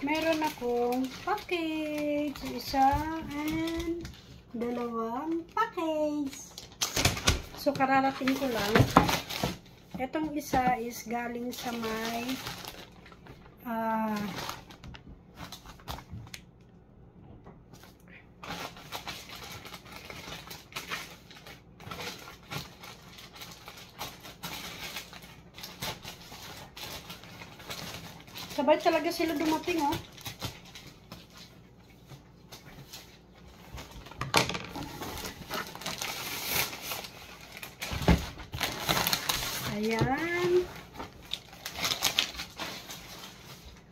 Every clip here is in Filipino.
meron akong package. Isa and dalawang package. So, kararating ko lang. Itong isa is galing sa may sabay talaga sila dumating, oh. Ayan.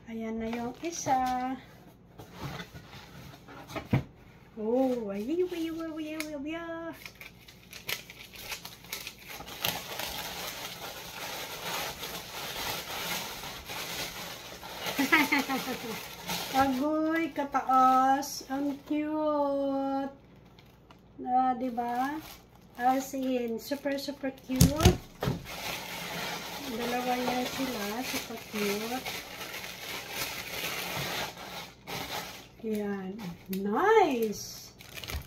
Ayan na yung isa. Oh, ay. Agoy, kataas. Ang cute. Diba? As in, super cute. Dalawa yan sila. Super cute. Yan. Nice!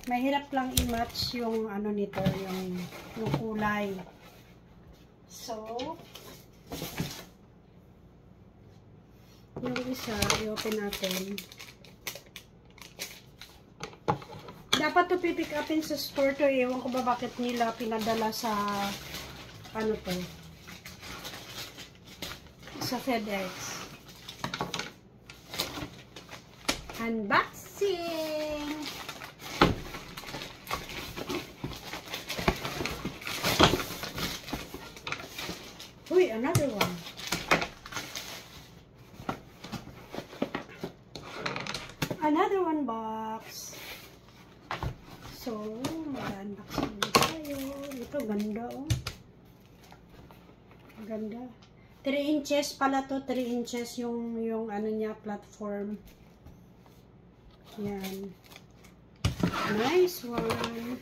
Mahirap lang i-match yung ano nito, yung kulay. So, yung isa, i-open natin. Dapat to pipick upin sa store to. Ewan ko ba bakit nila pinadala sa ano to, sa FedEx. Unboxing! Uy, another one. Another one box. So, mag-unboxing na tayo. Ito, ganda, oh. Ganda. 3 inches pala to. 3 inches yung ano niya, platform. Yan. Nice one.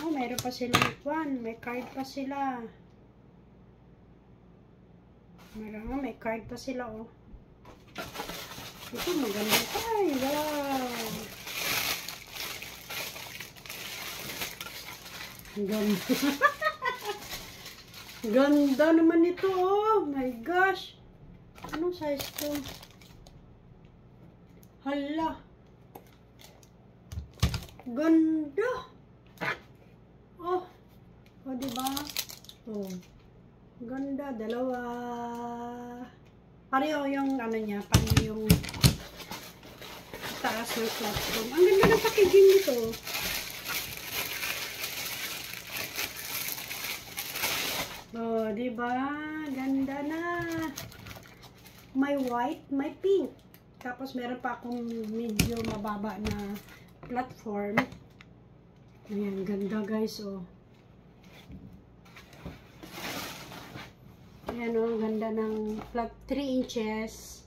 Oh, mayroon pa silang one. May card pa sila. May card pa sila, oh. Ito, maganda. Ay, wow. Ganda. Ganda naman ito, oh. My gosh. Anong size to? Hala. Ganda. Oh. Oh, diba? Oh. Ganda. Dalawa. Pareho yung ano niya. Pareho yung taas ng platform. Ang ganda ng packaging nito. Oh, diba? Ganda na. May white, may pink. Tapos meron pa akong medyo mababa na platform. Ayan, ganda guys, oh. Ayan, oh, ganda ng 3 inches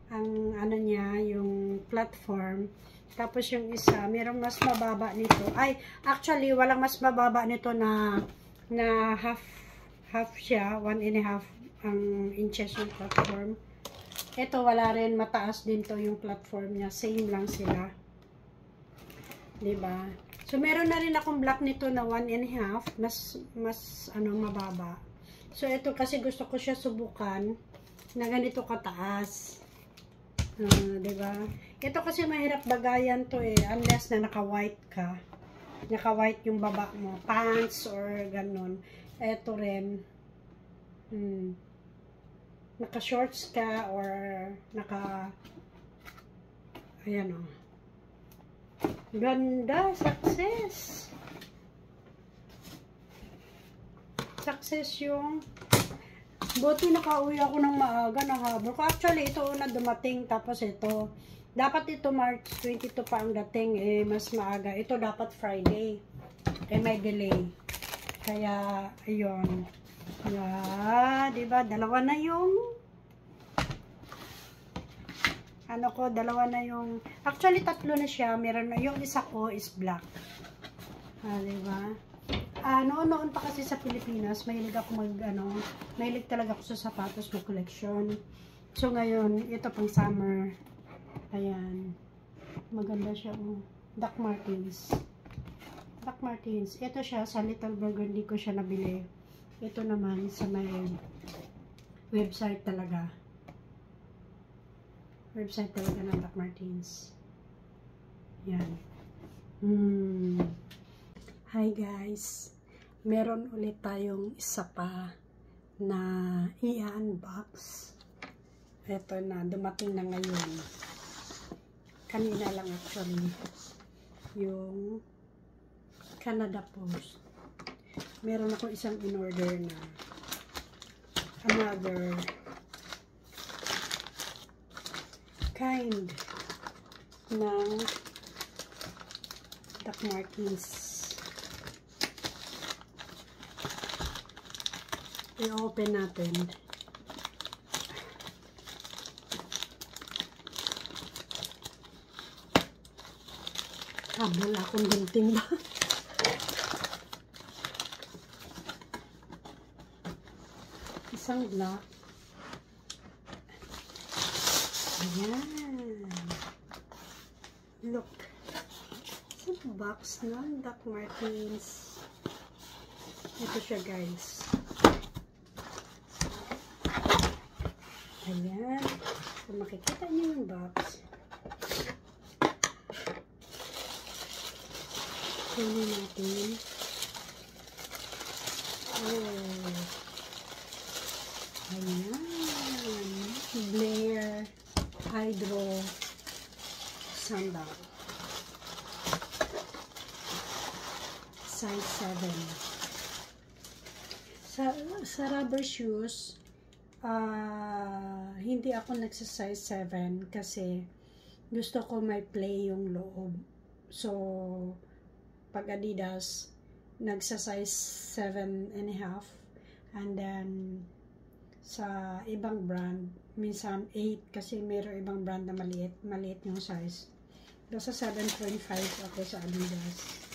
ang ano niya, yung platform. Tapos yung isa, merong mas mababa nito. Ay, actually, walang mas mababa nito na half siya, 1.5 ang inches yung platform. Ito, wala rin, mataas din to yung platform niya. Same lang sila. Diba? So, meron na rin akong black nito na 1.5. Mas ano, mababa. So, ito kasi gusto ko siya subukan na ganito kataas. Diba? Ito kasi mahirap bagayan to eh. Unless na naka-white ka. Naka-white yung baba mo. Pants or ganun. Ito rin. Naka-shorts ka or ayan o. Ganda. Success. Success yung buti nakauwi ako ng maaga na habol. Actually, ito na dumating. Tapos ito. Dapat ito March 22 pa ang dating. Eh, mas maaga. Ito dapat Friday. Eh, may delay. Kaya, ayun. Diba? Dalawa na yung ano ko, dalawa na yung actually tatlo na siya. Meron na yung isa ko is black. Diba? Noon pa kasi sa Pilipinas, mahilig ako mahilig talaga ako sa sapatos, mag collection. So, ngayon, ito pang summer. Ayan. Maganda siya. Doc Martens. Doc Martens. Ito siya, sa Little Burgundy ko siya nabili. Ito naman, sa may website talaga. Website talaga ng Doc Martens. Yan. Hi guys. Meron ulit tayong isa pa na i-unbox. Ito na, dumating na ngayon. Kanina lang actually. Yung Canada Post. Meron ako isang in-order na another kind ng Doc Martens. I-open natin. Wala akong gunting ba? Isang black. Ayan. Look. Isang box ng Doc Martens. Ito siya guys. Ayan. Kung makikita niyo yung box. Kunin natin. Oh. Ayan. Blair Hydro Sandal. Size 7. Sa rubber shoes, hindi ako nagsa-size 7 kasi gusto ko may play yung loob. So, pag Adidas, nagsa-size 7.5, and then sa ibang brand, minsan 8 kasi mayroong ibang brand na maliit yung size. Nasa 7.5 ako sa Adidas.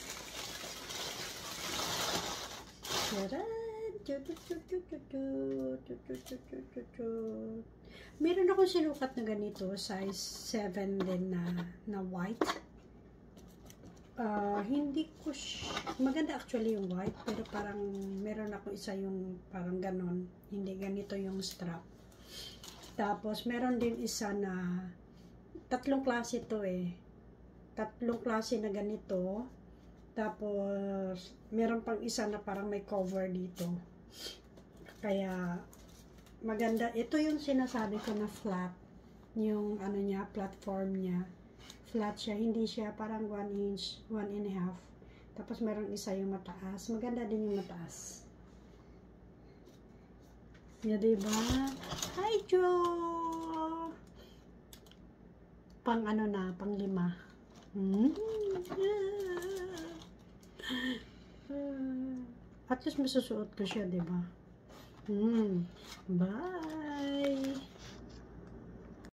Meron ako sinukat na ganito, size 7 din na white. Hindi ko maganda actually yung white, pero parang meron ako isa yung parang ganon, hindi ganito yung strap. Tapos meron din isa na tatlong klase to tatlong klase na ganito. Tapos meron pang isa na parang may cover dito, kaya maganda. Ito yung sinasabi ko na flat, yung ano niya, platform niya flat siya, hindi siya parang 1 inch, 1.5. Tapos meron isa yung mataas. Maganda din yung mataas. Yeah, diba? Hi, Joe! Pang ano na, pang 5. At least masusuot ko siya, diba? Bye!